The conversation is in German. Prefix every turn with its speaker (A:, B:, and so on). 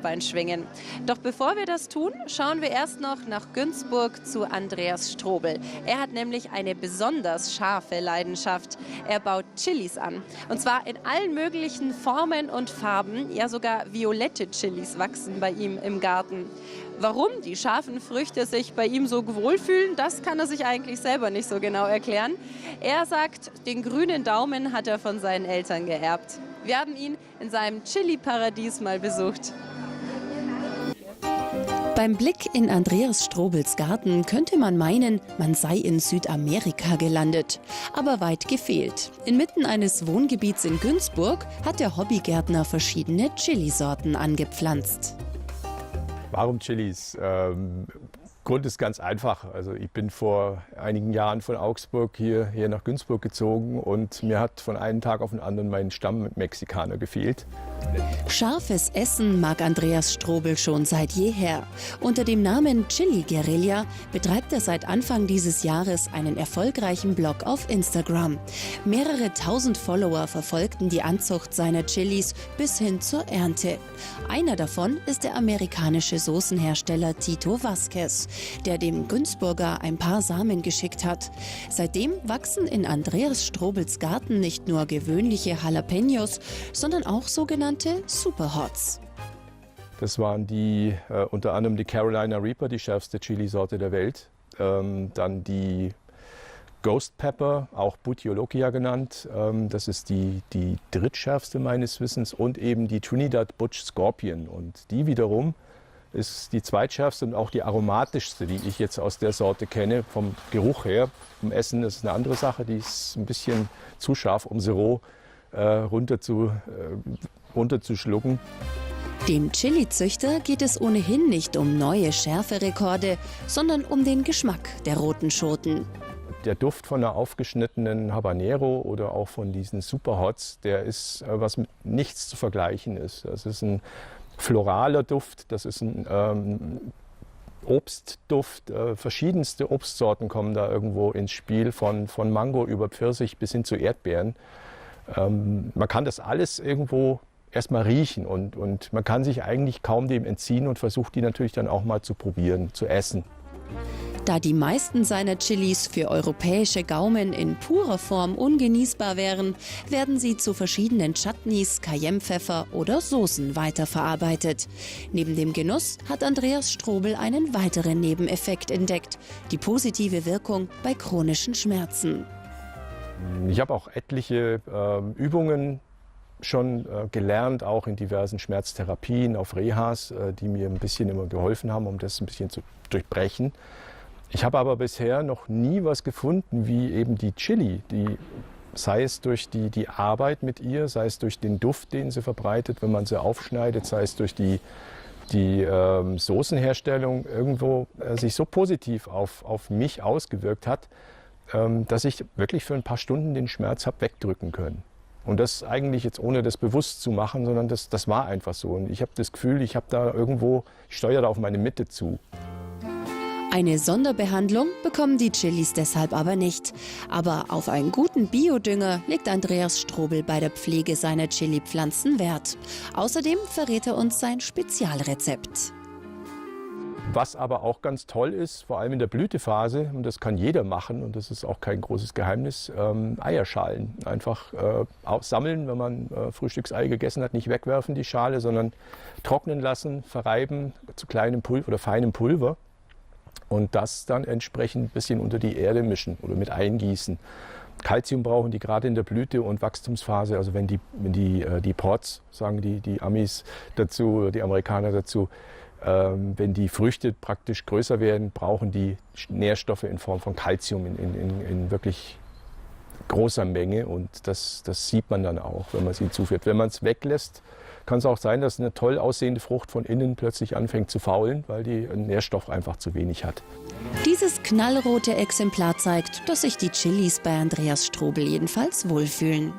A: Standbein schwingen. Doch bevor wir das tun, schauen wir erst noch nach Günzburg zu Andreas Strobel. Er hat nämlich eine besonders scharfe Leidenschaft. Er baut Chilis an. Und zwar in allen möglichen Formen und Farben. Ja, sogar violette Chilis wachsen bei ihm im Garten. Warum die scharfen Früchte sich bei ihm so wohlfühlen, das kann er sich eigentlich selber nicht so genau erklären. Er sagt, den grünen Daumen hat er von seinen Eltern geerbt. Wir haben ihn in seinem Chili-Paradies mal besucht. Beim Blick in Andreas Strobels Garten könnte man meinen, man sei in Südamerika gelandet. Aber weit gefehlt. Inmitten eines Wohngebiets in Günzburg hat der Hobbygärtner verschiedene Chilisorten angepflanzt.
B: Warum Chilis? Grund ist ganz einfach. Also ich bin vor einigen Jahren von Augsburg hier nach Günzburg gezogen und mir hat von einem Tag auf den anderen mein Stamm-Mexikaner gefehlt.
A: Scharfes Essen mag Andreas Strobel schon seit jeher. Unter dem Namen Chili Guerilla betreibt er seit Anfang dieses Jahres einen erfolgreichen Blog auf Instagram. Mehrere tausend Follower verfolgten die Anzucht seiner Chilis bis hin zur Ernte. Einer davon ist der amerikanische Soßenhersteller Tito Vazquez, der dem Günzburger ein paar Samen geschickt hat. Seitdem wachsen in Andreas Strobels Garten nicht nur gewöhnliche Jalapenos, sondern auch sogenannte Superhots.
B: Das waren unter anderem die Carolina Reaper, die schärfste Chilisorte der Welt. Dann die Ghost Pepper, auch Butioloquia genannt. Das ist die drittschärfste meines Wissens. Und eben die Trinidad Butch Scorpion. Und die wiederum ist die zweitschärfste und auch die aromatischste, die ich jetzt aus der Sorte kenne, vom Geruch her. Im Essen ist es eine andere Sache, die ist ein bisschen zu scharf, um sie roh runterzuschlucken.
A: Dem Chili-Züchter geht es ohnehin nicht um neue Schärferekorde, sondern um den Geschmack der roten Schoten.
B: Der Duft von einer aufgeschnittenen Habanero oder auch von diesen Superhots, der ist was mit nichts zu vergleichen ist. Das ist ein floraler Duft, das ist ein Obstduft. Verschiedenste Obstsorten kommen da irgendwo ins Spiel, von Mango über Pfirsich bis hin zu Erdbeeren. Man kann das alles irgendwo erstmal riechen und man kann sich eigentlich kaum dem entziehen und versucht die natürlich dann auch mal zu probieren, zu essen.
A: Da die meisten seiner Chilis für europäische Gaumen in purer Form ungenießbar wären, werden sie zu verschiedenen Chutneys, Cayennepfeffer oder Soßen weiterverarbeitet. Neben dem Genuss hat Andreas Strobel einen weiteren Nebeneffekt entdeckt: die positive Wirkung bei chronischen Schmerzen.
B: Ich habe auch etliche Übungen schon gelernt, auch in diversen Schmerztherapien, auf Rehas, die mir ein bisschen immer geholfen haben, um das ein bisschen zu durchbrechen. Ich habe aber bisher noch nie was gefunden wie eben die Chili, sei es durch die Arbeit mit ihr, sei es durch den Duft, den sie verbreitet, wenn man sie aufschneidet, sei es durch die Soßenherstellung, irgendwo sich so positiv auf mich ausgewirkt hat, dass ich wirklich für ein paar Stunden den Schmerz habe wegdrücken können. Und das eigentlich jetzt ohne das bewusst zu machen, sondern das war einfach so. Und ich habe das Gefühl, ich steuere da auf meine Mitte zu.
A: Eine Sonderbehandlung bekommen die Chilis deshalb aber nicht. Aber auf einen guten Biodünger legt Andreas Strobel bei der Pflege seiner Chilipflanzen Wert. Außerdem verrät er uns sein Spezialrezept.
B: Was aber auch ganz toll ist, vor allem in der Blütephase, und das kann jeder machen und das ist auch kein großes Geheimnis, Eierschalen. Einfach sammeln, wenn man Frühstücksei gegessen hat, nicht wegwerfen die Schale, sondern trocknen lassen, verreiben zu kleinem Pulver oder feinem Pulver und das dann entsprechend ein bisschen unter die Erde mischen oder mit eingießen. Calcium brauchen die gerade in der Blüte- und Wachstumsphase, also wenn die Pods, sagen die Amis dazu oder die Amerikaner dazu, wenn die Früchte praktisch größer werden, brauchen die Nährstoffe in Form von Calcium in wirklich großer Menge und das sieht man dann auch, wenn man sie zuführt. Wenn man es weglässt, kann es auch sein, dass eine toll aussehende Frucht von innen plötzlich anfängt zu faulen, weil die einen Nährstoff einfach zu wenig hat.
A: Dieses knallrote Exemplar zeigt, dass sich die Chilis bei Andreas Strobel jedenfalls wohlfühlen.